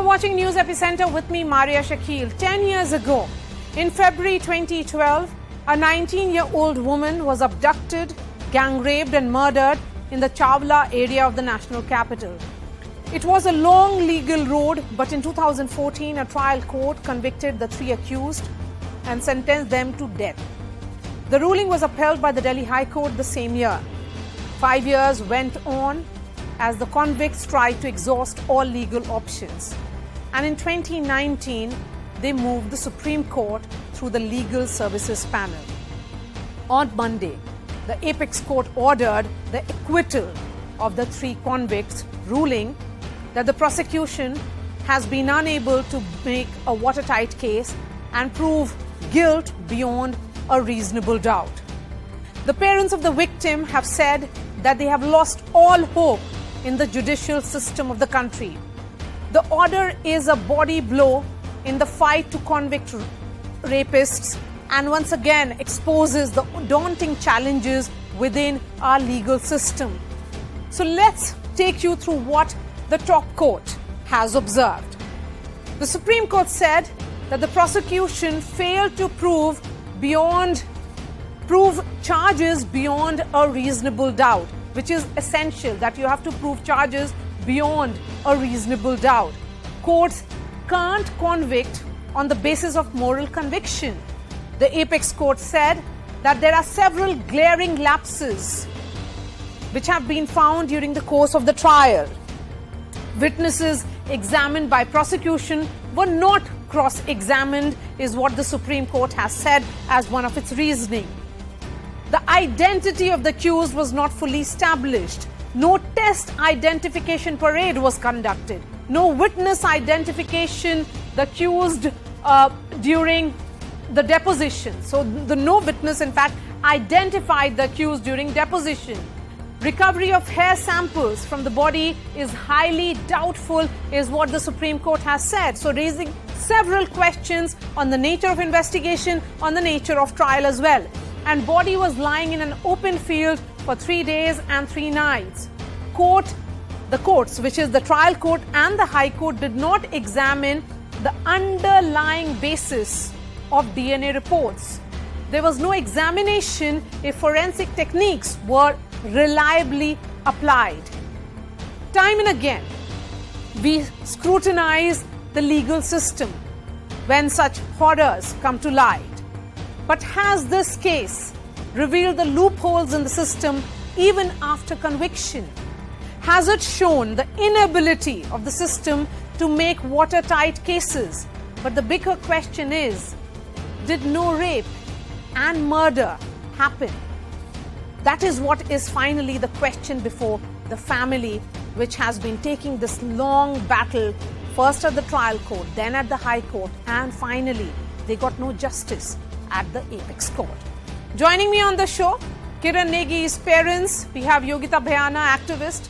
watching News Epicenter with me, Maria Shakil. 10 years ago, in February 2012, a 19-year-old woman was abducted, gang raped and murdered in the Chawla area of the national capital. It was a long legal road, but in 2014, a trial court convicted the three accused and sentenced them to death. The ruling was upheld by the Delhi High Court the same year. 5 years went on as the convicts tried to exhaust all legal options. And in 2019, they moved the Supreme Court through the Legal Services Panel. On Monday, the Apex Court ordered the acquittal of the three convicts, ruling that the prosecution has been unable to make a watertight case and prove guilt beyond a reasonable doubt. The parents of the victim have said that they have lost all hope in the judicial system of the country. The order is a body blow in the fight to convict rapists and once again exposes the daunting challenges within our legal system. So let's take you through what the top court has observed. The Supreme Court said that the prosecution failed to prove charges beyond a reasonable doubt, which is essential, that you have to prove charges beyond a reasonable doubt. Courts can't convict on the basis of moral conviction. The Apex Court said that there are several glaring lapses which have been found during the course of the trial. Witnesses examined by prosecution were not cross-examined, is what the Supreme Court has said as one of its reasoning. The identity of the accused was not fully established. No test identification parade was conducted. No witness identification the accused during the deposition. So no witness, in fact, identified the accused during deposition. Recovery of hair samples from the body is highly doubtful, is what the Supreme Court has said. So raising several questions on the nature of investigation, on the nature of trial as well. And body was lying in an open field for 3 days and 3 nights. The courts, which is the trial court and the High Court, did not examine the underlying basis of DNA reports. There was no examination if forensic techniques were reliably applied. Time and again, we scrutinize the legal system when such horrors come to light. But has this case revealed the loopholes in the system even after conviction? Has it shown the inability of the system to make watertight cases? But the bigger question is, did no rape and murder happen? That is what is finally the question before the family, which has been taking this long battle, first at the trial court, then at the High Court, and finally they got no justice at the Apex Court. Joining me on the show, Kiran Negi's parents. We have Yogita Bhayana, activist;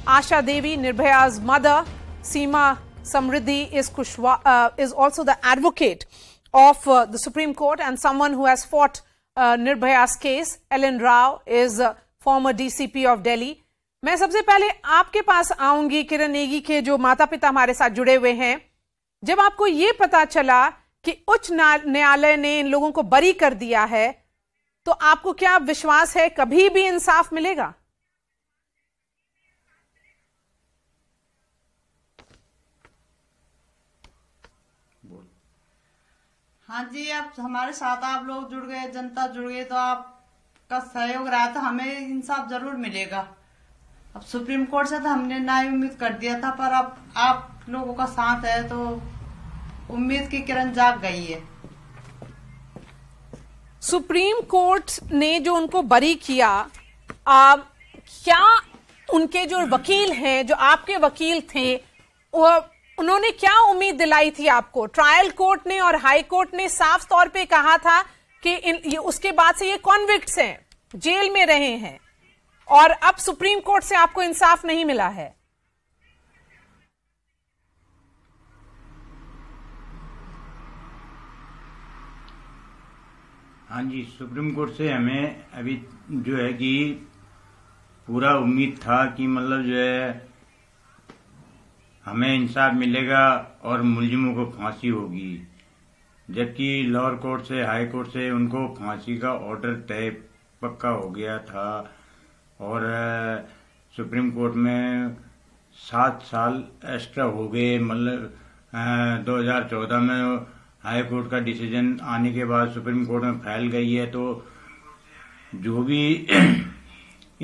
Asha Devi, Nirbhaya's mother; Seema Samriddhi is also the advocate of the Supreme Court and someone who has fought Nirbhaya's case. Ellen Rao is former DCP of Delhi. मैं सबसे पहले आपके पास आऊंगी, किरण नेगी के जो माता पिता हमारे साथ जुड़े हुए हैं. जब आपको ये पता चला कि उच्च न्यायालय ने इन लोगों को बरी कर दिया है, तो आपको क्या विश्वास है कभी भी इंसाफ मिलेगा? हाँ जी, अब हमारे साथ आप लोग जुड़ गए, जनता जुड़ गई, तो आपका सहयोग रहा तो हमें इंसाफ जरूर मिलेगा. अब सुप्रीम कोर्ट से तो हमने ना उम्मीद कर दिया था, पर अब आप लोगों का साथ है तो उम्मीद की किरण जाग गई है. सुप्रीम कोर्ट ने जो उनको बरी किया, क्या उनके जो वकील हैं, जो आपके वकील थे, उन्होंने क्या उम्मीद दिलाई थी आपको? ट्रायल कोर्ट ने और हाई कोर्ट ने साफ तौर पे कहा था कि उसके बाद से ये कॉन्विक्ट्स हैं, जेल में रहे हैं, और अब सुप्रीम कोर्ट से आपको इंसाफ नहीं मिला है. हाँ जी, सुप्रीम कोर्ट से हमें अभी जो है कि पूरा उम्मीद था कि मतलब जो है हमें इंसाफ मिलेगा और मुलजिमों को फांसी होगी, जबकि लोअर कोर्ट से हाई कोर्ट से उनको फांसी का ऑर्डर तय पक्का हो गया था और सुप्रीम कोर्ट में 7 साल एक्स्ट्रा हो गए। मतलब 2014 में हाई कोर्ट का डिसीजन आने के बाद सुप्रीम कोर्ट में फैल गई है, तो जो भी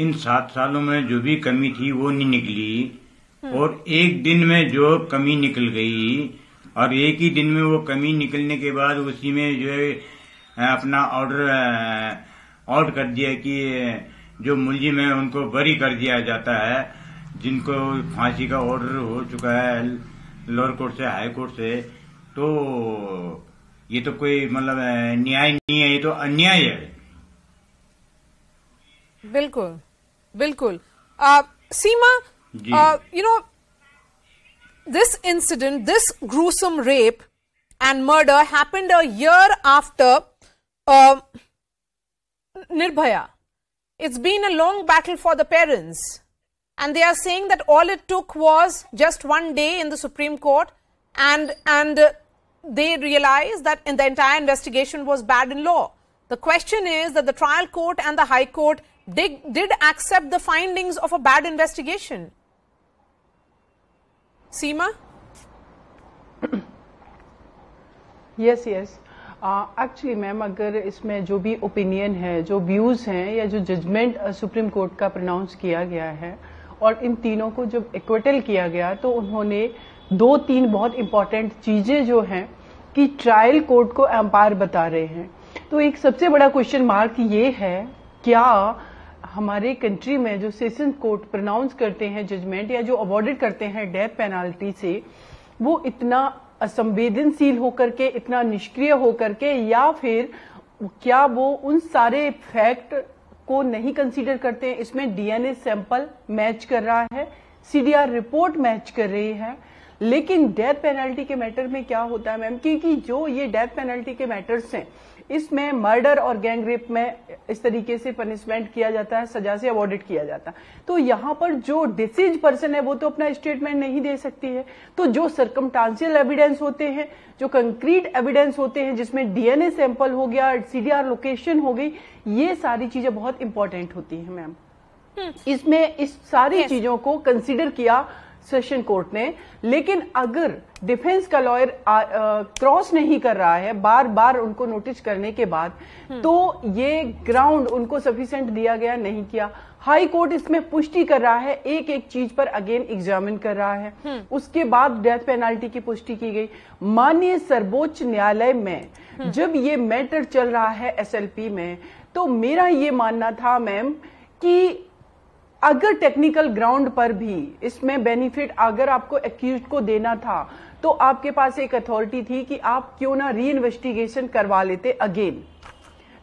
इन 7 सालों में जो भी कमी थी वो नहीं निकली और एक दिन में जो कमी निकल गई और एक ही दिन में वो कमी निकलने के बाद उसी में जो है अपना ऑर्डर आउट कर दिया कि जो मुलजिम है उनको बरी कर दिया जाता है, जिनको फांसी का ऑर्डर हो चुका है लोअर कोर्ट से हाई कोर्ट से। तो ये तो कोई मतलब न्याय नहीं है, ये तो अन्याय है। बिल्कुल बिल्कुल। सीमा, you know, this incident, this gruesome rape and murder happened a year after Nirbhaya. It's been a long battle for the parents, and they are saying that all it took was just one day in the Supreme Court, and they realized that the entire investigation was bad in law. The question is that the trial court and the high court did accept the findings of a bad investigation. Seema? Yes. Actually ma'am, अगर इसमें जो भी opinion है, जो views हैं या जो judgement supreme court का प्रोनाउंस किया गया है और इन तीनों को जब एक्विटल किया गया तो उन्होंने 2-3 बहुत इंपॉर्टेंट चीजें जो हैं कि ट्रायल कोर्ट को एम्पायर बता रहे हैं। तो एक सबसे बड़ा क्वेश्चन मार्क ये है, क्या हमारे कंट्री में जो सेशन कोर्ट प्रोनाउंस करते हैं जजमेंट या जो अवॉर्डेड करते हैं डेथ पेनाल्टी से, वो इतना असंवेदनशील होकर के, इतना निष्क्रिय होकर के, या फिर क्या वो उन सारे फैक्ट को नहीं कंसीडर करते हैं? इसमें डीएनए सैंपल मैच कर रहा है, सीडीआर रिपोर्ट मैच कर रही है, लेकिन डेथ पेनल्टी के मैटर में क्या होता है मैम, क्योंकि जो ये डेथ पेनल्टी के मैटर्स हैं इसमें मर्डर और गैंग रेप में इस तरीके से पनिशमेंट किया जाता है, सजा से अवॉर्डेड किया जाता है। तो यहाँ पर जो डिसीज पर्सन है वो तो अपना स्टेटमेंट नहीं दे सकती है। तो जो सर्कमस्टांशियल एविडेंस होते हैं, जो कंक्रीट एविडेंस होते हैं, जिसमें डीएनए सैंपल हो गया, सीडीआर लोकेशन हो गई, ये सारी चीजें बहुत इंपॉर्टेंट होती है मैम। इसमें इस सारी चीजों को कंसीडर किया सेशन कोर्ट ने, लेकिन अगर डिफेंस का लॉयर क्रॉस नहीं कर रहा है बार बार उनको नोटिस करने के बाद, तो ये ग्राउंड उनको सफिशिएंट दिया गया, नहीं किया। हाई कोर्ट इसमें पुष्टि कर रहा है, एक एक चीज पर अगेन एग्जामिन कर रहा है। उसके बाद डेथ पेनाल्टी की पुष्टि की गई। माननीय सर्वोच्च न्यायालय में जब ये मैटर चल रहा है एसएलपी में, तो मेरा ये मानना था मैम कि अगर टेक्निकल ग्राउंड पर भी इसमें बेनिफिट अगर आपको एक्यूज्ड को देना था, तो आपके पास एक अथॉरिटी थी कि आप क्यों ना री इन्वेस्टिगेशन करवा लेते अगेन।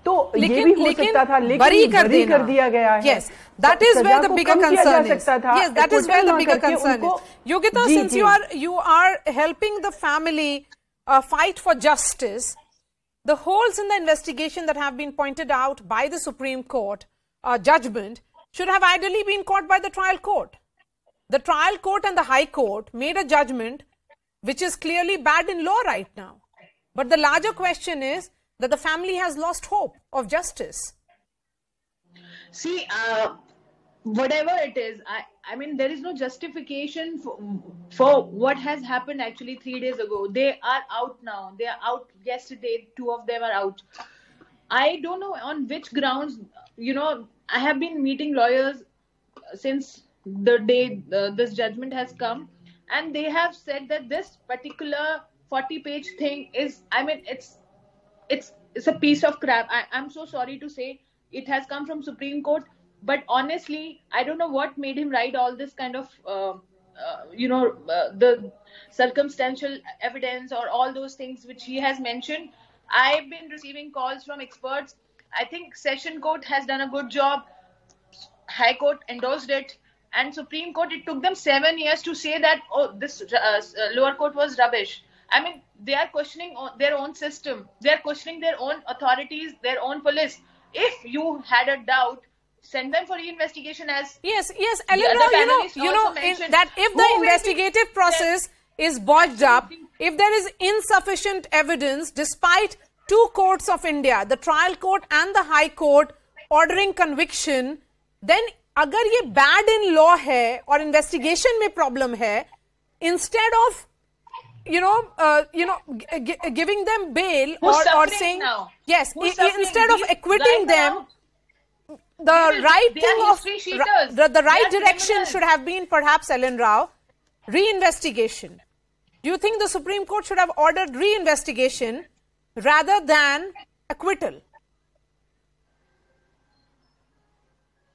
तो ये भी हो सकता था, लेकिन बरी कर दिया गया है। Yes, that is where the bigger concern is. Yes, that is where the bigger concern is. Yogita, since you are helping the family fight for justice, the holes in the investigation that have been pointed out by the Supreme Court judgment should have ideally been caught by the trial court. The trial court and the high court made a judgment which is clearly bad in law right now. But the larger question is that the family has lost hope of justice. See, whatever it is, I mean, there is no justification for what has happened actually 3 days ago. They are out now. They are out yesterday. 2 of them are out. I don't know on which grounds, I have been meeting lawyers since the day this judgment has come, and they have said that this particular 40-page thing is, it's a piece of crap. I'm so sorry to say it has come from Supreme Court, but honestly, I don't know what made him write all this kind of, the circumstantial evidence or all those things which he has mentioned. I've been receiving calls from experts. I think Session Court has done a good job. High Court endorsed it. And Supreme Court, it took them 7 years to say that, this lower court was rubbish. I mean, they are questioning their own system. They are questioning their own authorities, their own police. If you had a doubt send them for reinvestigation as Yes, the Ellen other Rao, panelists you know also mentioned. that if Who the will be- investigative process is botched up, if there is insufficient evidence, despite two courts of India, the trial court and the high court ordering conviction, then अगर ये bad in law है और investigation में problem है, instead of giving them bail or saying now? yes, Who's suffering? instead of These acquitting right them. now, The they are right thing of history cheaters. the They right are direction criminals. should have been, perhaps, Ellen Rao, reinvestigation. Do you think the Supreme Court should have ordered reinvestigation rather than acquittal?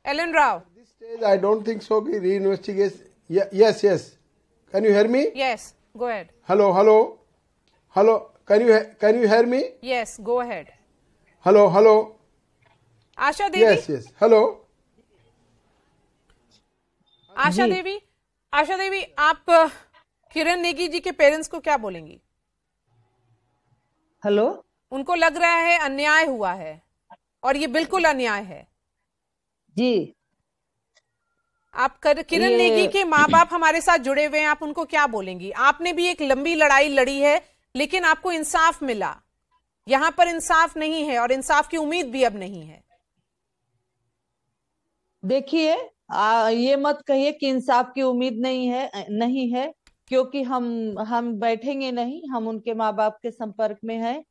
Ellen Rao. At this stage, I don't think so. Reinvestigation. Yes. Can you hear me? Yes, go ahead. Hello. Can you hear me? Yes, go ahead. Hello. Asha Devi. Yes. Hello. Asha Devi, आप किरण नेगी जी के parents को क्या बोलेंगी? Hello, उनको लग रहा है अन्याय हुआ है और ये बिल्कुल अन्याय है। जी, आप किरण नेगी के माँ बाप हमारे साथ जुड़े हुए हैं, आप उनको क्या बोलेंगी? आपने भी एक लंबी लड़ाई लड़ी है, लेकिन आपको इंसाफ मिला। यहाँ पर इंसाफ नहीं है और इंसाफ की उम्मीद भी अब नहीं है। देखिए, ये मत कहिए कि इंसाफ की उम्मीद नहीं है, क्योंकि हम बैठेंगे नहीं। हम उनके माँ बाप के संपर्क में हैं,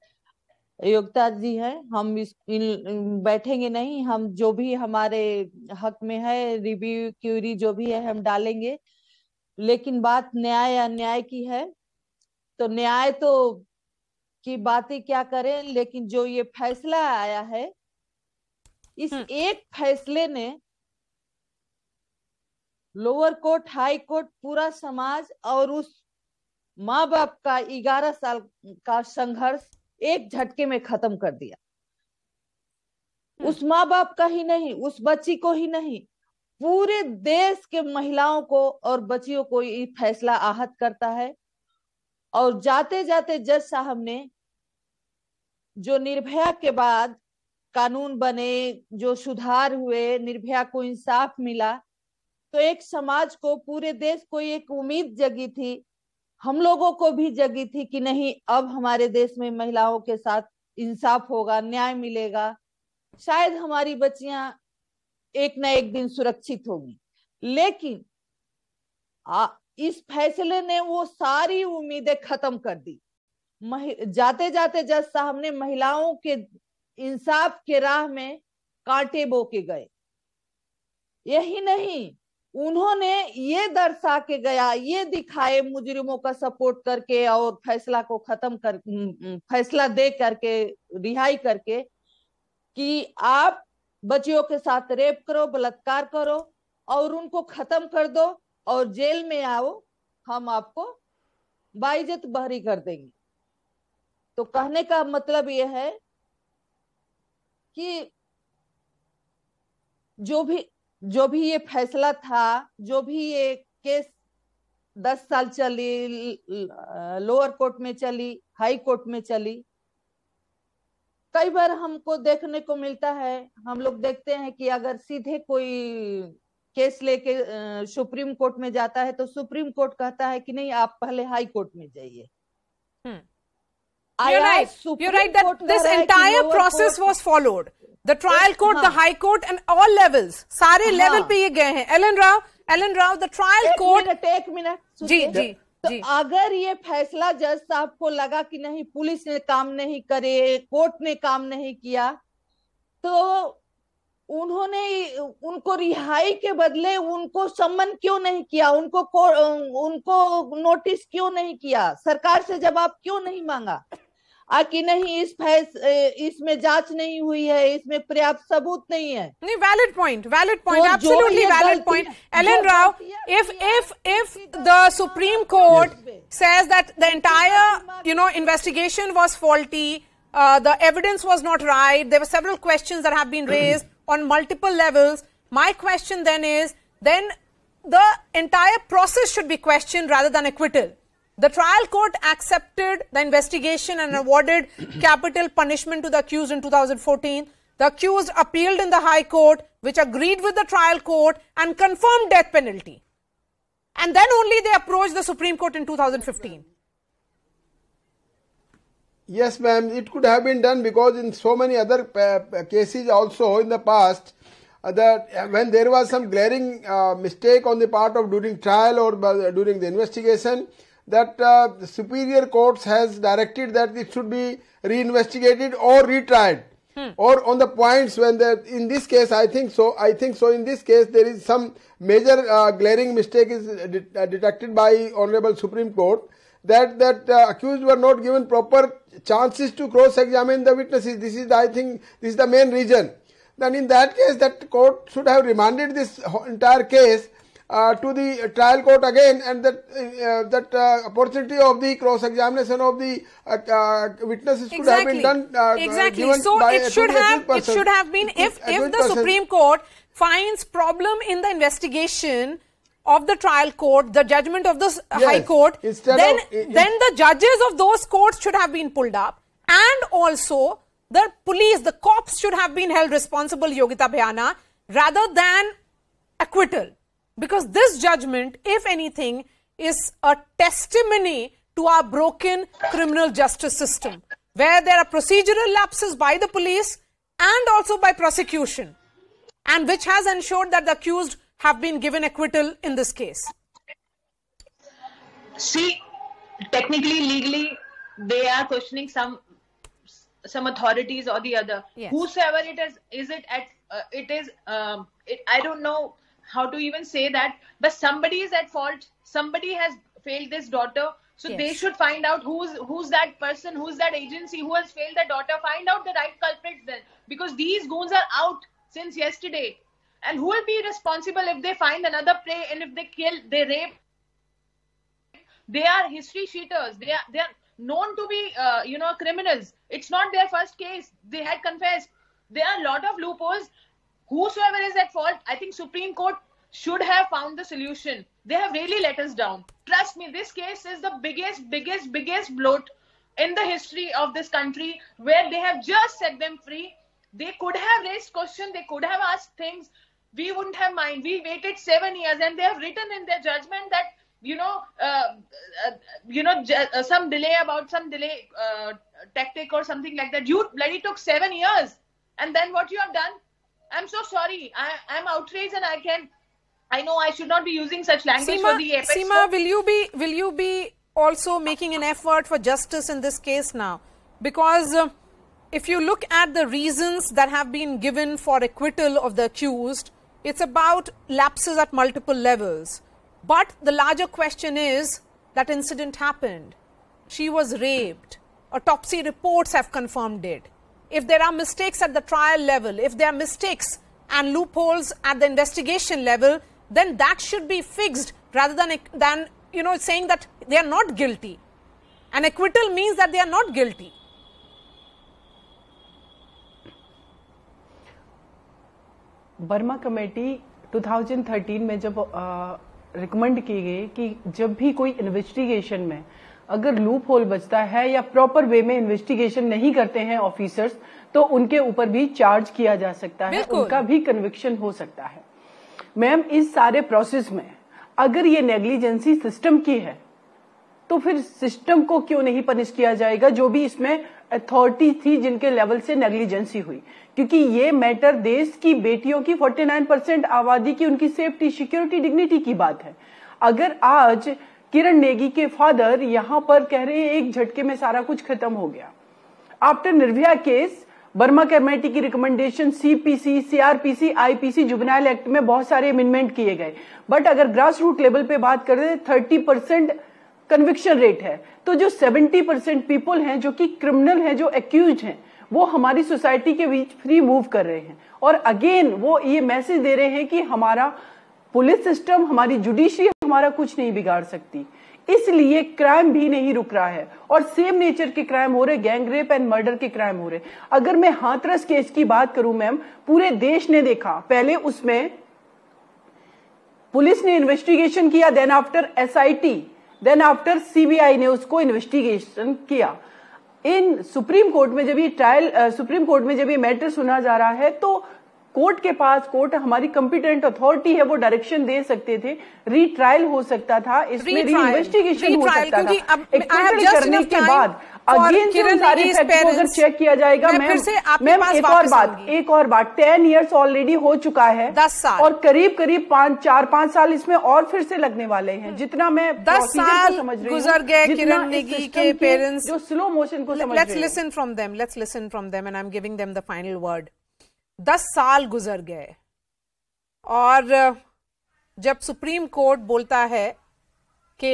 योग्यता जी हैं, हम बैठेंगे नहीं। हम जो भी हमारे हक में है, रिव्यू क्यूरी जो भी है, हम डालेंगे। लेकिन बात न्याय अन्याय की है, तो न्याय तो की बात ही क्या करें, लेकिन जो ये फैसला आया है, इस एक फैसले ने लोअर कोर्ट, हाई कोर्ट, पूरा समाज और उस माँ बाप का 11 साल का संघर्ष एक झटके में खत्म कर दिया। उस माँ बाप का ही नहीं, उस बच्ची को ही नहीं, पूरे देश के महिलाओं को और बच्चियों को ये फैसला आहत करता है। और जाते जाते जज साहब ने जो निर्भया के बाद कानून बने, जो सुधार हुए, निर्भया को इंसाफ मिला, तो एक समाज को, पूरे देश को एक उम्मीद जगी थी, हम लोगों को भी जगी थी कि नहीं, अब हमारे देश में महिलाओं के साथ इंसाफ होगा, न्याय मिलेगा, शायद हमारी बच्चियां एक न एक दिन सुरक्षित होगी। लेकिन इस फैसले ने वो सारी उम्मीदें खत्म कर दी। जाते जाते जज साहब ने महिलाओं के इंसाफ के राह में कांटे बो के गए। यही नहीं, उन्होंने ये दर्शा के गया, ये दिखाए मुजरिमों का सपोर्ट करके और फैसला को फैसला दे करके, रिहाई करके, कि आप बच्चियों के साथ रेप करो, बलात्कार करो और उनको खत्म कर दो और जेल में आओ, हम आपको बाइज्जत बरी कर देंगे। तो कहने का मतलब ये है कि जो भी ये फैसला था, जो भी ये केस 10 साल चली, लोअर कोर्ट में चली, हाई कोर्ट में चली, कई बार हमको देखने को मिलता है, हम लोग देखते हैं कि अगर सीधे कोई केस लेके सुप्रीम कोर्ट में जाता है तो सुप्रीम कोर्ट कहता है कि नहीं, आप पहले हाई कोर्ट में जाइए। You're right that this entire process was followed. The trial court, the high court and all levels, सारे लेवल पे ये गए हैं। Ellen Rao, the trial court। एक मिनट जी। तो अगर ये फैसला जज साहब को लगा कि नहीं, पुलिस ने काम नहीं करे, कोर्ट ने काम नहीं किया, तो उनको रिहाई के बदले उनको सम्मन क्यों नहीं किया, उनको नोटिस क्यों नहीं किया, सरकार से जवाब क्यों नहीं मांगा कि नहीं, इसमें जांच नहीं हुई है, इसमें पर्याप्त सबूत नहीं है। नहीं, valid point, absolutely valid point. Ellen Rao, if the Supreme Court says that the entire, investigation was faulty, the evidence was not right, there were several questions that have been raised on multiple levels. My question then is, then the entire process should be questioned rather than acquittal. The trial court accepted the investigation and awarded capital punishment to the accused in 2014. The accused appealed in the High Court, which agreed with the trial court and confirmed death penalty. And then only they approached the Supreme Court in 2015. Yes, ma'am, it could have been done because in so many other cases also in the past, that when there was some glaring mistake on the part of during trial or during the investigation, that the superior courts has directed that it should be reinvestigated or retried. Or on the points when in this case, I think so in this case there is some major glaring mistake is detected by Honorable Supreme Court, that accused were not given proper chances to cross-examine the witnesses. This is, I think, this is the main reason. Then in that case, that court should have remanded this entire case to the trial court again, and that opportunity of the cross-examination of the witnesses could have been done. Exactly. So it should have been if the Supreme Court finds problem in the investigation of the trial court, the judgment of the High Court, then the judges of those courts should have been pulled up, and also the police, the cops should have been held responsible, Yogita Bhayana, rather than acquittal. Because this judgment, if anything, is a testimony to our broken criminal justice system, where there are procedural lapses by the police and also by prosecution, and which has ensured that the accused have been given acquittal in this case. See, technically, legally, they are questioning some authorities or the other. Yes. Whosoever it is I don't know how to even say that, but somebody is at fault. Somebody has failed this daughter. So Yes. they should find out who's that person, who's that agency who has failed their daughter. Find out the right culprits then, because these goons are out since yesterday. And who will be responsible if they find another prey, and if they kill, they rape? They are history cheaters. They are known to be criminals. It's not their first case. They had confessed. There are a lot of loopholes. Whosoever is at fault, I think Supreme Court should have found the solution. They have really let us down. Trust me, this case is the biggest bloat in the history of this country, where they have just set them free. They could have raised questions. They could have asked things. We wouldn't have mind. We waited 7 years, and they have written in their judgment that some delay tactic or something like that. You bloody took 7 years, and then what you have done? I'm so sorry. I'm outraged, and I know I should not be using such language for the apex. Seema, will you be also making an effort for justice in this case now? Because if you look at the reasons that have been given for acquittal of the accused, it's about lapses at multiple levels. But the larger question is that incident happened. She was raped. Autopsy reports have confirmed it. If there are mistakes at the trial level, if there are mistakes and loopholes at the investigation level, then that should be fixed rather than saying that they are not guilty. An acquittal means that they are not guilty. Burma committee 2013 में जब recommend की गई कि जब भी कोई investigation में अगर लूप होल बचता है या प्रॉपर वे में इन्वेस्टिगेशन नहीं करते हैं ऑफिसर्स, तो उनके ऊपर भी चार्ज किया जा सकता है, उनका भी कन्विक्शन हो सकता है। मैम, इस सारे प्रोसेस में अगर ये नेग्लिजेंसी सिस्टम की है, तो फिर सिस्टम को क्यों नहीं पनिश किया जाएगा, जो भी इसमें अथॉरिटी थी जिनके लेवल से नेग्लिजेंसी हुई? क्योंकि ये मैटर देश की बेटियों की 49% आबादी की उनकी सेफ्टी, सिक्योरिटी, डिग्निटी की बात है। अगर आज किरण नेगी के फादर यहां पर कह रहे हैं एक झटके में सारा कुछ खत्म हो गया, after Nirbhaya case Verma committee की recommendation CPC, CrPC, IPC, juvenile act में बहुत सारे अमेंडमेंट किए गए, बट अगर ग्रास रूट लेवल पे बात करें 30% कन्विक्शन रेट है, तो जो 70% पीपल हैं जो कि क्रिमिनल हैं, जो एक्यूज हैं, वो हमारी सोसाइटी के बीच फ्री मूव कर रहे हैं। और अगेन वो ये मैसेज दे रहे हैं कि हमारा पुलिस सिस्टम, हमारी जुडिशरी हमारा कुछ नहीं बिगाड़ सकती, इसलिए क्राइम भी नहीं रुक रहा है और सेम नेचर के क्राइम हो रहे, गैंग रेप एंड मर्डर के क्राइम हो रहे। अगर मैं हाथरस केस की बात करूं मैम, पूरे देश ने देखा, पहले उसमें पुलिस ने इन्वेस्टिगेशन किया, then after SIT, then after CBI ने उसको इन्वेस्टिगेशन किया। इन सुप्रीम कोर्ट में जब ये ट्रायल सुप्रीम कोर्ट में जब ये मैटर सुना जा रहा है तो कोर्ट के पास, कोर्ट हमारी कॉम्पिटेंट अथॉरिटी है, वो डायरेक्शन दे सकते थे, रीट्रायल हो सकता था, इसमें री-इन्वेस्टिगेशन हो सकता था। एक्विटल करने के बाद अगेन उन सारी फैक्ट को अगर चेक किया जाएगा, मैम एक और बात 10 इयर्स ऑलरेडी हो चुका है, 10 साल और करीब 4-5 साल इसमें और फिर से लगने वाले हैं। जितना मैं 10 साल गुजर गए किरण नेगी के पेरेंट्स, जो स्लो मोशन को समझ रहे हैं। Let's listen from them and I am giving them the final word. 10 साल गुजर गए और जब सुप्रीम कोर्ट बोलता है कि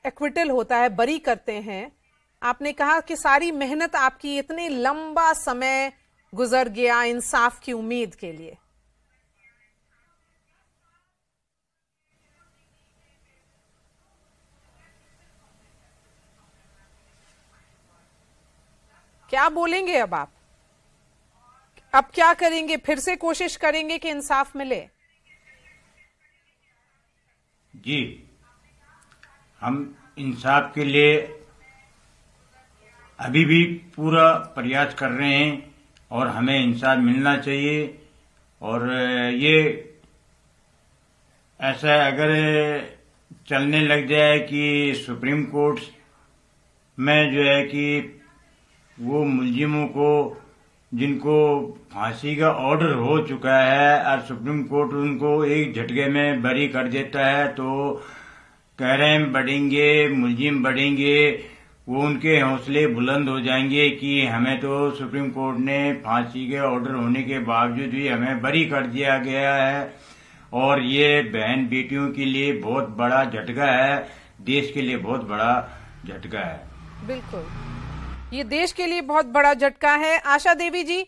एक्विटल होता है, बरी करते हैं, आपने कहा कि सारी मेहनत आपकी, इतने लंबा समय गुजर गया इंसाफ की उम्मीद के लिए। क्या बोलेंगे अब आप? अब क्या करेंगे? फिर से कोशिश करेंगे कि इंसाफ मिले? जी, हम इंसाफ के लिए अभी भी पूरा प्रयास कर रहे हैं और हमें इंसाफ मिलना चाहिए। और ये ऐसा अगर चलने लग जाए कि सुप्रीम कोर्ट में जो है कि वो मुलजिमों को जिनको फांसी का ऑर्डर हो चुका है और सुप्रीम कोर्ट उनको एक झटके में बरी कर देता है, तो कह रहे हैं बढ़ेंगे, मुलजिम बढ़ेंगे, वो उनके हौसले बुलंद हो जाएंगे कि हमें तो सुप्रीम कोर्ट ने फांसी के ऑर्डर होने के बावजूद भी हमें बरी कर दिया गया है। और ये बहन बेटियों के लिए बहुत बड़ा झटका है, देश के लिए बहुत बड़ा झटका है। बिल्कुल, ये देश के लिए बहुत बड़ा झटका है। आशा देवी जी,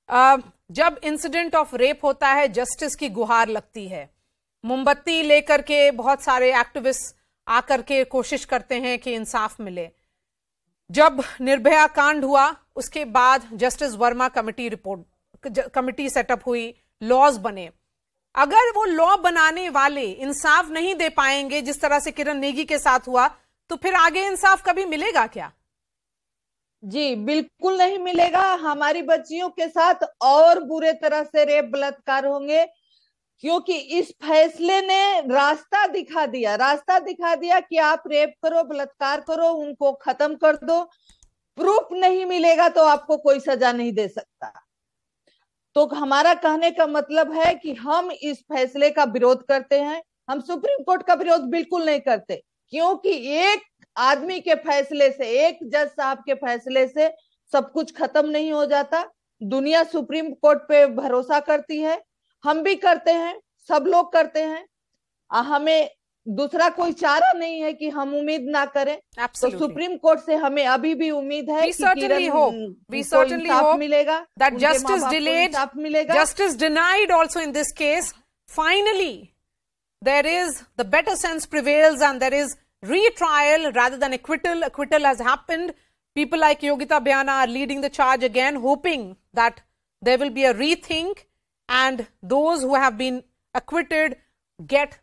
जब इंसिडेंट ऑफ रेप होता है, जस्टिस की गुहार लगती है, मोमबत्ती लेकर के बहुत सारे एक्टिविस्ट आकर के कोशिश करते हैं कि इंसाफ मिले। जब निर्भया कांड हुआ उसके बाद जस्टिस वर्मा कमिटी सेटअप हुई, लॉज बने। अगर वो लॉ बनाने वाले इंसाफ नहीं दे पाएंगे जिस तरह से किरण नेगी के साथ हुआ, तो फिर आगे इंसाफ कभी मिलेगा क्या? जी बिल्कुल नहीं मिलेगा। हमारी बच्चियों के साथ और बुरे तरह से रेप बलात्कार होंगे, क्योंकि इस फैसले ने रास्ता दिखा दिया कि आप रेप करो, बलात्कार करो, उनको खत्म कर दो। प्रूफ नहीं मिलेगा तो आपको कोई सजा नहीं दे सकता। तो हमारा कहने का मतलब है कि हम इस फैसले का विरोध करते हैं। हम सुप्रीम कोर्ट का विरोध बिल्कुल नहीं करते, क्योंकि एक आदमी के फैसले से, एक जज साहब के फैसले से सब कुछ खत्म नहीं हो जाता। दुनिया सुप्रीम कोर्ट पे भरोसा करती है, हम भी करते हैं, सब लोग करते हैं। हमें दूसरा कोई चारा नहीं है कि हम उम्मीद ना करें। तो सुप्रीम कोर्ट से हमें अभी भी उम्मीद है कि इंसाफ मिलेगा, that justice delayed, justice denied also in this case. Finally, there is the better sense prevails and there is retrial rather than acquittal. Acquittal has happened. People like Yogita Bhyana are leading the charge again, hoping that there will be a rethink and those who have been acquitted get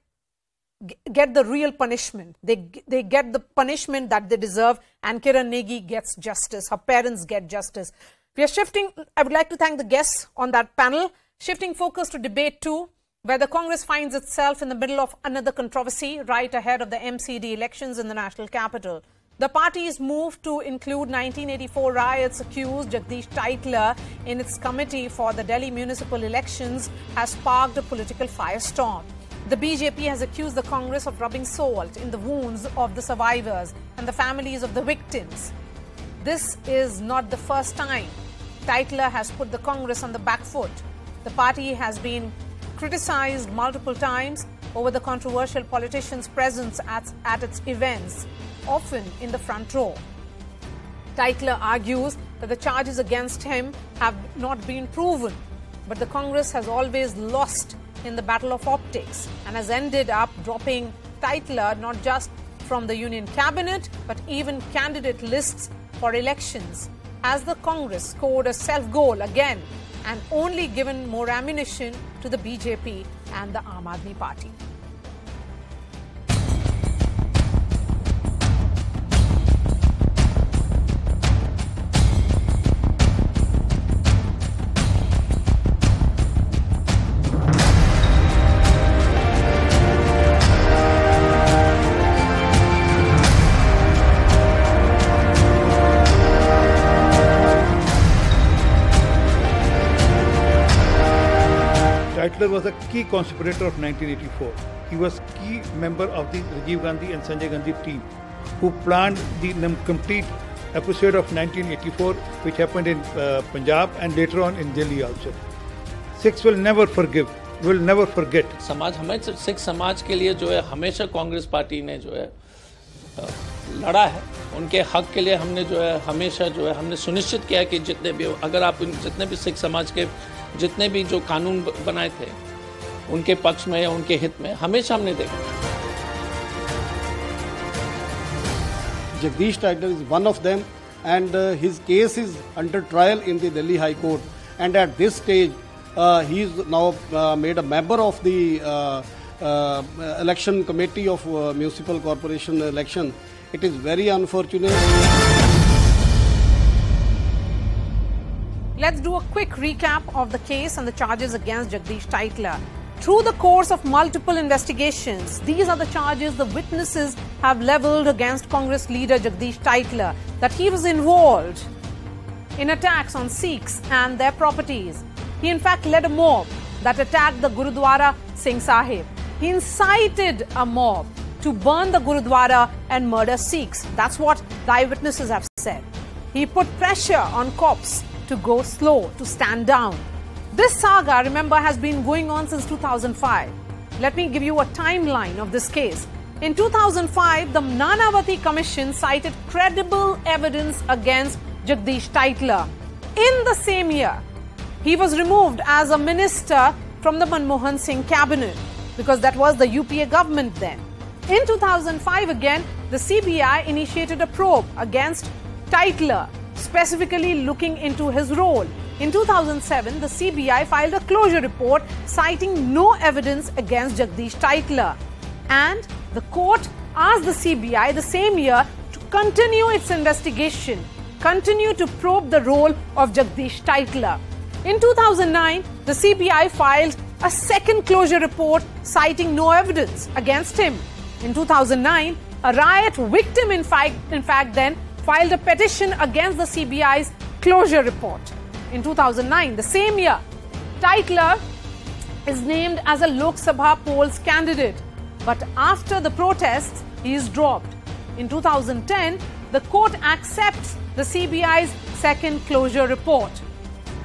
the real punishment. They get the punishment that they deserve, and Kiran Negi gets justice. Her parents get justice. We are shifting. I would like to thank the guests on that panel. Shifting focus to debate 2, where the Congress finds itself in the middle of another controversy right ahead of the MCD elections in the national capital. The party's move to include 1984 riots accused Jagdish Titler in its committee for the Delhi municipal elections has sparked a political firestorm. The BJP has accused the Congress of rubbing salt in the wounds of the survivors and the families of the victims. This is not the first time Titler has put the Congress on the back foot. The party has been criticized multiple times over the controversial politician's presence at its events, often in the front row. Titler argues that the charges against him have not been proven, but the Congress has always lost in the battle of optics and has ended up dropping Titler not just from the Union Cabinet but even candidate lists for elections. Has the Congress scored a self-goal again and only given more ammunition to the BJP and the Aam Aadmi Party? Tytler was a key conspirator of 1984. He was key member of the Rajiv Gandhi and Sanjay Gandhi team who planned the complete episode of 1984 which happened in Punjab and later on in Delhi also. Sikhs will never forgive, will never forget. समाज हमें सिख समाज के लिए जो है हमेशा Congress party ने जो है लड़ा है, उनके हक के लिए हमने जो है हमेशा जो है हमने सुनिश्चित किया कि जितने भी अगर आप जितने भी सिख समाज के जितने भी जो कानून बनाए थे उनके पक्ष में या उनके हित में हमेशा हमने देखा. Jagdish Tytler is one of them, and his case is under trial in the Delhi High Court, and at this stage he is now made a member of the election committee of municipal corporation election. It is very unfortunate. Let's do a quick recap of the case and the charges against Jagdish Tytler. Through the course of multiple investigations, these are the charges the witnesses have levelled against Congress leader Jagdish Tytler, that he was involved in attacks on Sikhs and their properties. He in fact led a mob that attacked the Gurudwara Singh Sahib. He incited a mob to burn the Gurudwara and murder Sikhs. That's what the eyewitnesses have said. He put pressure on cops to go slow, to stand down. This saga, remember, has been going on since 2005. Let me give you a timeline of this case. In 2005, the Nanavati Commission cited credible evidence against Jagdish Tytler. In the same year, he was removed as a minister from the Manmohan Singh cabinet because that was the UPA government then. In 2005 again, the CBI initiated a probe against Tytler, specifically looking into his role. In 2007, the CBI filed a closure report citing no evidence against Jagdish Tytler. And the court asked the CBI the same year to continue its investigation, continue to probe the role of Jagdish Tytler. In 2009, the CBI filed a second closure report citing no evidence against him. In 2009, a riot victim in fact then filed a petition against the CBI's closure report. In 2009, the same year, Tytler is named as a Lok Sabha polls candidate. But after the protests, he is dropped. In 2010, the court accepts the CBI's second closure report.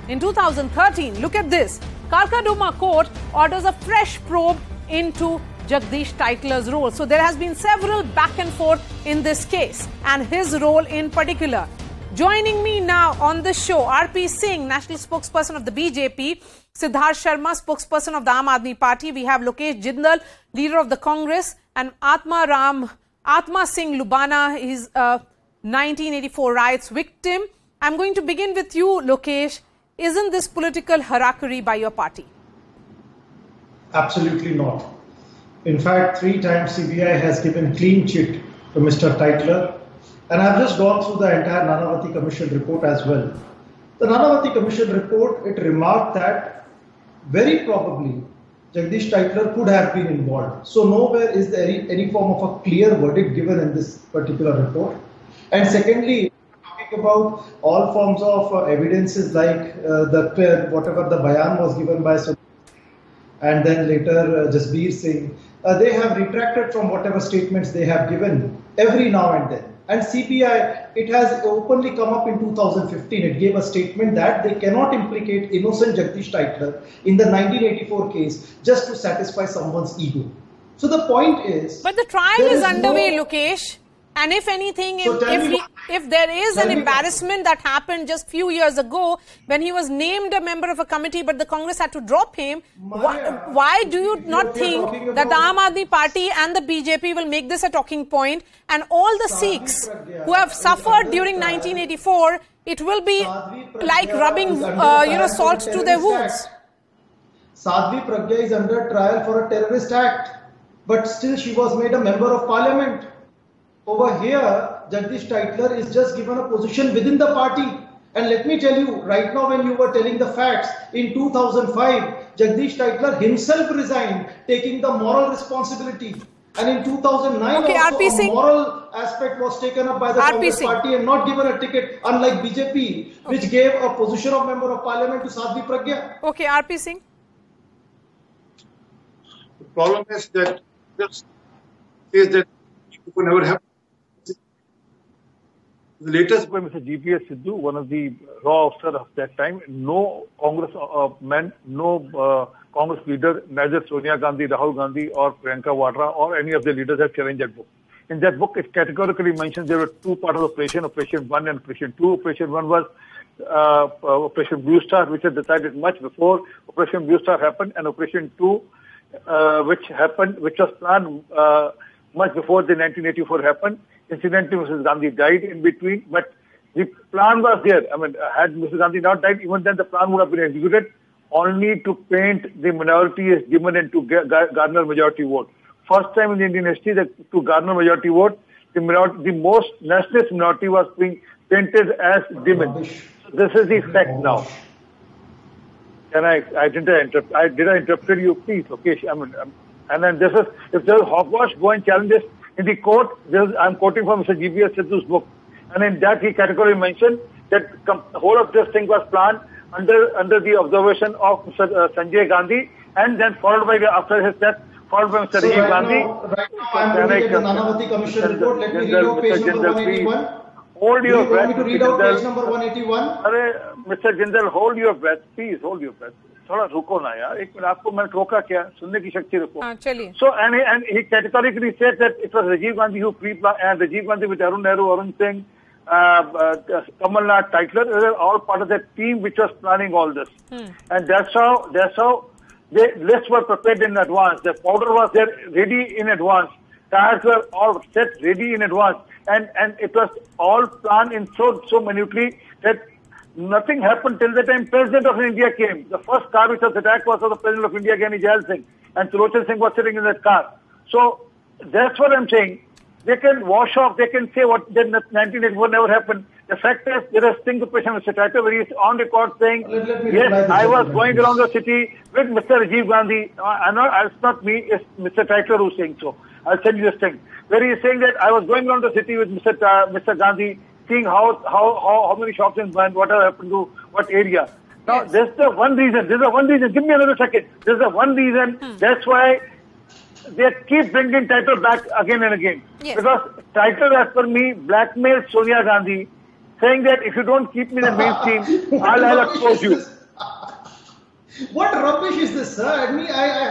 In 2013, look at this, Karkadoma Court orders a fresh probe into Jagdish Tytler's role. So there has been several back and forth in this case and his role in particular. Joining me now on the show, RP Singh, National Spokesperson of the BJP, Siddharth Sharma, Spokesperson of the Aam Aadmi Party. We have Lokesh Jindal, Leader of the Congress, and Atma Singh Lubana, he's a 1984 riots victim. I'm going to begin with you, Lokesh. Isn't this political harakiri by your party? Absolutely not. In fact, 3 times CBI has given clean chit to Mr. Tytler. And I've just gone through the entire Nanavati Commission report as well. The Nanavati Commission report, it remarked that very probably Jagdish Tytler could have been involved. So nowhere is there any form of a clear verdict given in this particular report. And secondly, talking about all forms of evidences like whatever the bayan was given by and then later Jasbir Singh, they have retracted from whatever statements they have given every now and then. And CBI, it has openly come up in 2015. It gave a statement that they cannot implicate innocent Jagdish Tytler in the 1984 case just to satisfy someone's ego. So the point is... But the trial is underway, Lokesh. And if anything, if there is an embarrassment that happened just few years ago when he was named a member of a committee but the Congress had to drop him, why do you not think that the Aam Aadmi Party and the BJP will make this a talking point, and all the Sikhs who have suffered during 1984, it will be like rubbing salt to their wounds? Sadhvi Pragya is under trial for a terrorist act, but still she was made a member of parliament. Over here, Jagdish Tytler is just given a position within the party. And let me tell you, right now when you were telling the facts, in 2005, Jagdish Tytler himself resigned, taking the moral responsibility. And in 2009 also, a moral aspect was taken up by the Congress party and not given a ticket, unlike BJP, which gave a position of member of parliament to Sadhvi Pragya. Okay, RP Singh. problem is that just says that it could never happen. The latest by Mr. GPS Sidhu, one of the raw officers of that time, no Congress man, no Congress leader, neither Sonia Gandhi, Rahul Gandhi or Priyanka Vadra or any of the leaders have challenged that book. In that book, it categorically mentions there were two parts of operation, Operation 1 and Operation 2. Operation 1 was Operation Blue Star, which was decided much before Operation Blue Star happened, and Operation 2, which was planned much before the 1984 happened. Incidentally, Mrs. Gandhi died in between, but the plan was there. I mean, had Mrs. Gandhi not died, even then the plan would have been executed only to paint the minority as demon and to garner majority vote. First time in the Indian history that to garner majority vote, the most nationalist minority was being painted as demon. So this is the fact now. Can I didn't interrupt? Did I interrupt you? Please, okay. I mean, and then this is, if there is hogwash, go and challenge this in the court. I'm quoting from Mr. GPS Sidhu's book. And in that he categorically mentioned that the whole of this thing was planned under the observation of Mr. Sanjay Gandhi, and then followed by, after his death, followed by Mr. Rajiv Gandhi. Right now I'm looking at the Nanavati Commission report. Let me read out page number 181. Hold your breath. Want me to read out page number 181? Mr. Jindal, hold your breath. Please hold your breath. थोड़ा रुको ना यार, एक minute, आपको मैंने रोका क्या? सुनने की शक्ति रखो. चलिए. So and he categorically said that it was Rajiv Gandhi who pre-planned, and Rajiv Gandhi with Arun Nehru, Arun Singh, Kamal Nath, Tytler, they were all part of that team which was planning all this. And that's how the lists were prepared in advance. The powder was there ready in advance. Tires were all set ready in advance, and it was all planned in so minutely that nothing happened till the time President of India came. The first car which was attacked was of the President of India, Gyani Jail Singh, and Tirlochan Singh was sitting in that car. So that's what I'm saying. They can wash off, they can say what did 1984 never happened. The fact is, there is sting operation Mr. Tytler, where he is on record saying, yes, I was going around the city with Mr. Rajiv Gandhi. It's not me, it's Mr. Tytler who's saying so. I'll send you this thing. Where he is saying that I was going around the city with Mr. Gandhi, seeing how many shops in burned, what happened to what area. Now, this is the one reason. Give me another second. This is the one reason. That's why they keep bringing Tytler back again and again. Yes. Because Tytler, as per me, blackmailed Sonia Gandhi, saying that if you don't keep me in the mainstream, I'll expose you. What rubbish is this, sir? I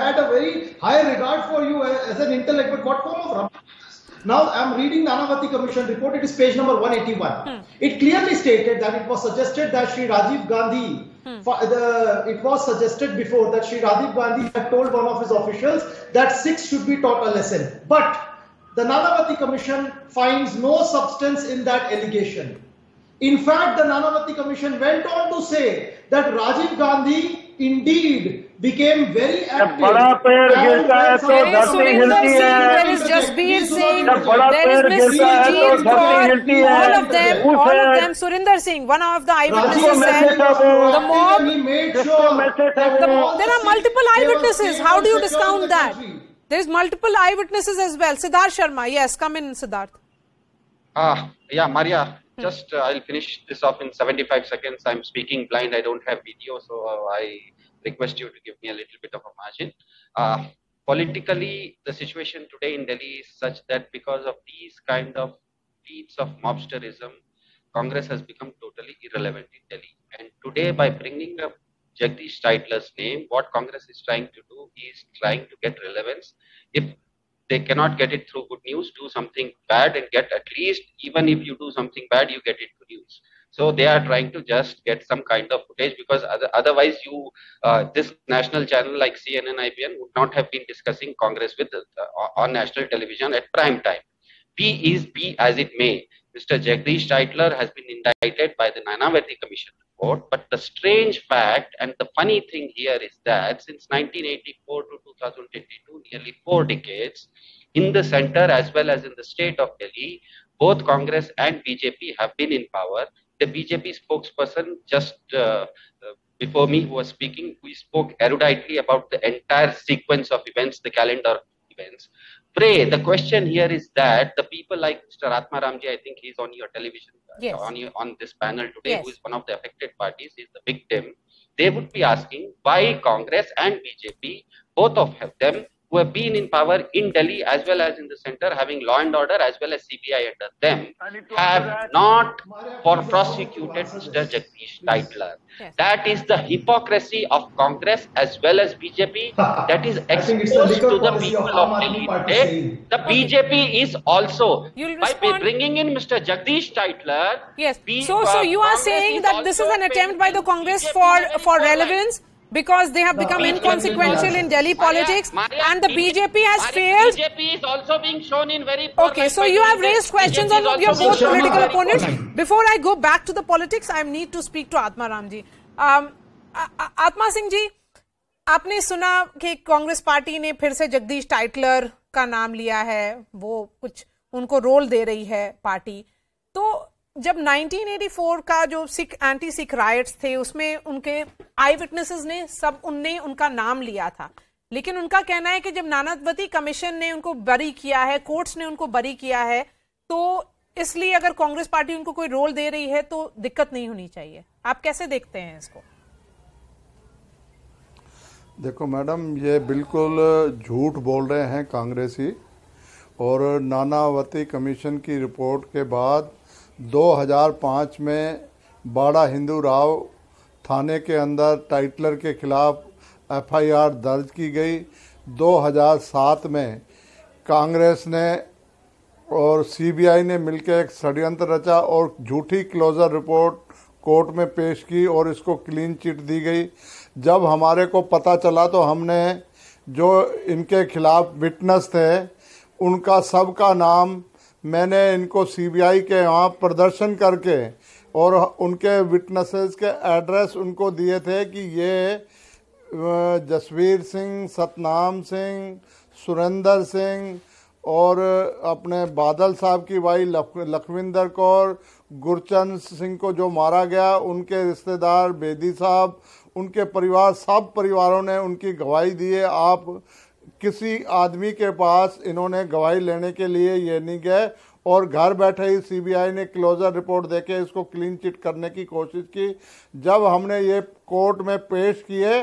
had a very high regard for you as an intellect, but what form of rubbish is this? Now, I'm reading the Nanavati Commission report. It is page number 181. It clearly stated that it was suggested that Shri Rajiv Gandhi, it was suggested before that Shri Rajiv Gandhi had told one of his officials that Sikhs should be taught a lesson. But the Nanavati Commission finds no substance in that allegation. In fact, the Nanavati Commission went on to say that Rajiv Gandhi indeed became very active. There is Jasbir Singh, there is Miss Sujeet Kaur, all of them, Surinder Singh, one of the eyewitnesses said, the mob, there are multiple eyewitnesses. How do you discount that? There is multiple eyewitnesses as well. Siddharth Sharma, yes, come in, Siddharth. Yeah, Maria. Just I'll finish this off in 75 seconds. I'm speaking blind. I don't have video, so I request you to give me a little bit of a margin. Politically, the situation today in Delhi is such that because of these kind of feats of mobsterism, Congress has become totally irrelevant in Delhi. And today, by bringing up Jagdish Tytler's name, what Congress is trying to do is trying to get relevance. If they cannot get it through good news, do something bad and get at least, even if you do something bad, you get it to news. So they are trying to just get some kind of footage, because otherwise this national channel like CNN, IBN would not have been discussing Congress with on national television at prime time. Be as it may, Mr. Jagdish Tytler has been indicted by the Nanavati Commission report, but the strange fact and the funny thing here is that since 1984 to 2022, nearly 4 decades, in the center as well as in the state of Delhi, both Congress and BJP have been in power. The BJP spokesperson just before me who was speaking, we spoke eruditely about the entire sequence of events, the calendar of events. Pray, the question here is that the people like Mr. Atma Ramji, I think he's on your television, yes, on this panel today, yes, who is one of the affected parties, is the victim. They would be asking why Congress and BJP, both of them, who have been in power in Delhi as well as in the center, having law and order as well as CBI under them, have not prosecuted Mr. Jagdish Titler. Yes. That is the hypocrisy of Congress as well as BJP. That is exposed to the people of Delhi today. The BJP is also, by bringing in Mr. Jagdish Titler. Yes. So you are saying that this is an attempt by the Congress for relevance, because they have become inconsequential in Delhi politics, and the BJP has failed. BJP is also being shown in very Okay, so you have raised questions on your both political opponents. Before I go back to the politics, I need to speak to Atma Ram ji. Atma Singh ji, आपने सुना कि Congress party ने फिर से Jagdish Tytler का नाम लिया है, वो कुछ उनको रोल दे रही है पार्टी। तो जब 1984 का जो एंटी सिख राइट्स थे, उसमें उनके आई विटनेसेस ने उनने उनका नाम लिया था, लेकिन उनका कहना है कि जब नानावती कमीशन ने उनको बरी किया है, कोर्ट्स ने उनको बरी किया है, तो इसलिए अगर कांग्रेस पार्टी उनको कोई रोल दे रही है तो दिक्कत नहीं होनी चाहिए। आप कैसे देखते हैं इसको? देखो मैडम, ये बिल्कुल झूठ बोल रहे हैं कांग्रेसी। और नानावती कमीशन की रिपोर्ट के बाद 2005 में बाड़ा हिंदू राव थाने के अंदर टाइटलर के खिलाफ FIR दर्ज की गई। 2007 में कांग्रेस ने और CBI ने मिलकर एक षड्यंत्र रचा और झूठी क्लोजर रिपोर्ट कोर्ट में पेश की और इसको क्लीन चिट दी गई। जब हमारे को पता चला तो हमने जो इनके खिलाफ विटनेस थे उनका सबका नाम मैंने इनको CBI के यहाँ प्रदर्शन करके और उनके विटनेसेस के एड्रेस उनको दिए थे कि ये जसवीर सिंह, सतनाम सिंह, सुरेंद्र सिंह और अपने बादल साहब की भाई लखविंदर कौर, गुरचंद सिंह को जो मारा गया, उनके रिश्तेदार बेदी साहब, उनके परिवार, सब परिवारों ने उनकी गवाही दी है। आप किसी आदमी के पास इन्होंने गवाही लेने के लिए ये नहीं गए और घर बैठे ही CBI ने क्लोजर रिपोर्ट देके इसको क्लीन चिट करने की कोशिश की। जब हमने ये कोर्ट में पेश किए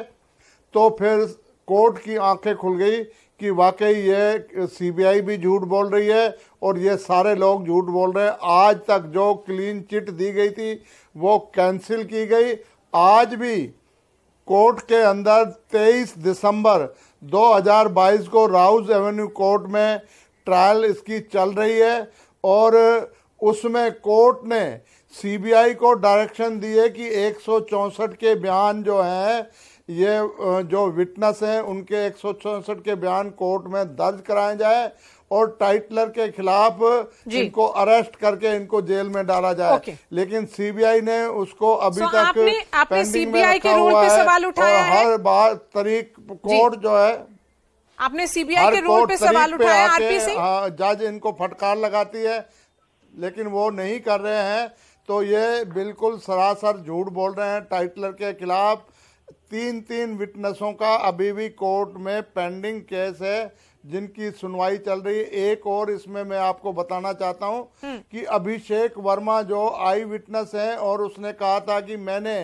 तो फिर कोर्ट की आंखें खुल गई कि वाकई ये CBI भी झूठ बोल रही है और ये सारे लोग झूठ बोल रहे हैं। आज तक जो क्लीन चिट दी गई थी वो कैंसिल की गई। आज भी कोर्ट के अंदर 23 दिसंबर 2022 को राउज एवेन्यू कोर्ट में ट्रायल इसकी चल रही है और उसमें कोर्ट ने CBI को डायरेक्शन दी है कि 164 के बयान जो हैं, ये जो विटनेस हैं उनके 164 के बयान कोर्ट में दर्ज कराए जाए और टाइटलर के खिलाफ इनको अरेस्ट करके इनको जेल में डाला जाए। लेकिन CBI ने उसको अभी तक आपने CBI के रोल पे सवाल उठाया है। हर बार तारीख कोर्ट जो है, आपने CBI के रोल पे सवाल उठाया है। RP सिंह, जज इनको फटकार लगाती है लेकिन वो नहीं कर रहे हैं, तो ये बिल्कुल सरासर झूठ बोल रहे हैं। टाइटलर के खिलाफ 3 विटनेसों का अभी भी कोर्ट में पेंडिंग केस है जिनकी सुनवाई चल रही है। एक और इसमें मैं आपको बताना चाहता हूं कि अभिषेक वर्मा जो आई विटनेस है और उसने कहा था कि मैंने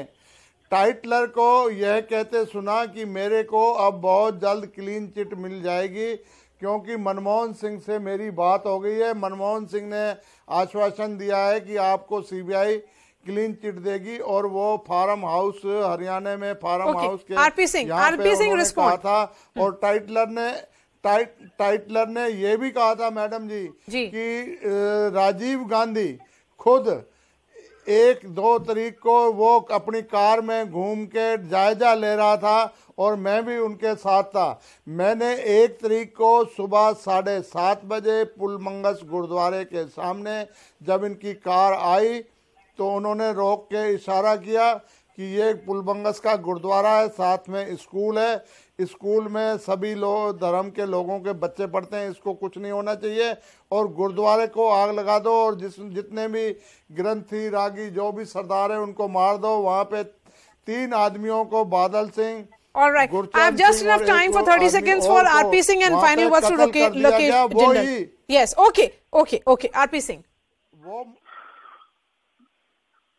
टाइटलर को यह कहते सुना कि मेरे को अब बहुत जल्द क्लीन चिट मिल जाएगी क्योंकि मनमोहन सिंह से मेरी बात हो गई है। मनमोहन सिंह ने आश्वासन दिया है कि आपको CBI क्लीन चिट देगी और वो फार्म हाउस हरियाणा में फार्म हाउस के यहाँ पे उन्होंने कहा था। और टाइटलर ने ये भी कहा था मैडम जी कि राजीव गांधी खुद 1-2 तारीख को वो अपनी कार में घूम के जायजा ले रहा था और मैं भी उनके साथ था। मैंने 1 तारीख को सुबह 7:30 बजे पुलमंगस गुरुद्वारे के सामने जब इनकी कार आई तो उन्होंने रोक के इशारा किया कि ये पुलबंगस का गुरुद्वारा है, साथ में स्कूल है, स्कूल में सभी लोग धर्म के लोगों के बच्चे पढ़ते हैं, इसको कुछ नहीं होना चाहिए और गुरुद्वारे को आग लगा दो और जितने भी ग्रंथी रागी जो भी सरदार हैं उनको मार दो। वहाँ पे 3 आदमियों को बादल Singh, All right. I have just enough time for 30 seconds for RP Singh and final words to Lokesh. Yes. Okay. RP Singh.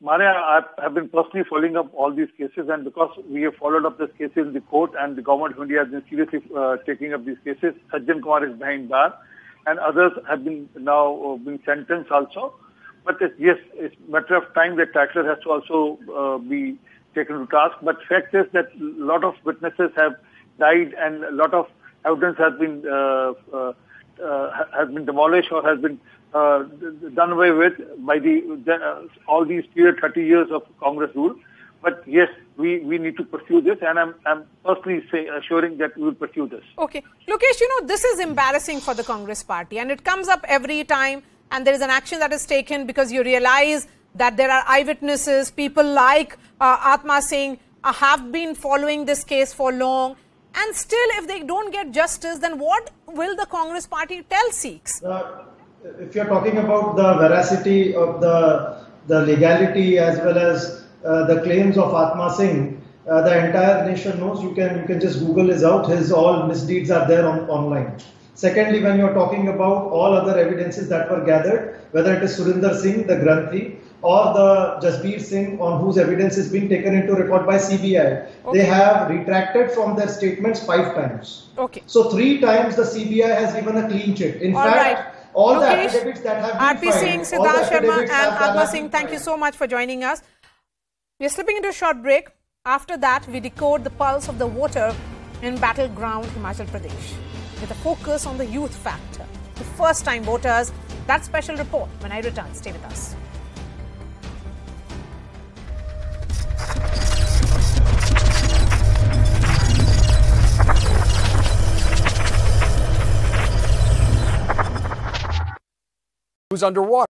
I have been personally following up all these cases, and because we have followed up these cases in the court and the government of India has been seriously taking up these cases, Sajjan Kumar is behind bar and others have been now been sentenced also. But yes, it's a matter of time that Tytler has to also be taken to task. But fact is that a lot of witnesses have died and a lot of evidence has been demolished or has been done away with by all these period 30 years of Congress rule. But yes, we need to pursue this, and I'm personally assuring that we will pursue this. Okay. Lokesh, this is embarrassing for the Congress party, and it comes up every time, and there is an action that is taken because you realize that there are eyewitnesses, people like Atma Singh have been following this case for long, and still if they don't get justice, then what will the Congress party tell Sikhs? If you're talking about the veracity of the legality as well as the claims of Atma Singh, the entire nation knows. You can just Google his out. His all misdeeds are there online. Secondly, when you're talking about all other evidences that were gathered, whether it is Surinder Singh, the Granthi, or the Jasbir Singh, on whose evidence is being taken into record by CBI, they have retracted from their statements 5 times. Okay. So 3 times the CBI has given a clean chit. In fact, all the affidavits that have been RP filed, Singh, Siddharth Sharma and Atma Singh, thank you so much for joining us. We are slipping into a short break. After that, we decode the pulse of the voter in battleground Himachal Pradesh with a focus on the youth factor, the first-time voters. That special report when I return. Stay with us. Who's underwater?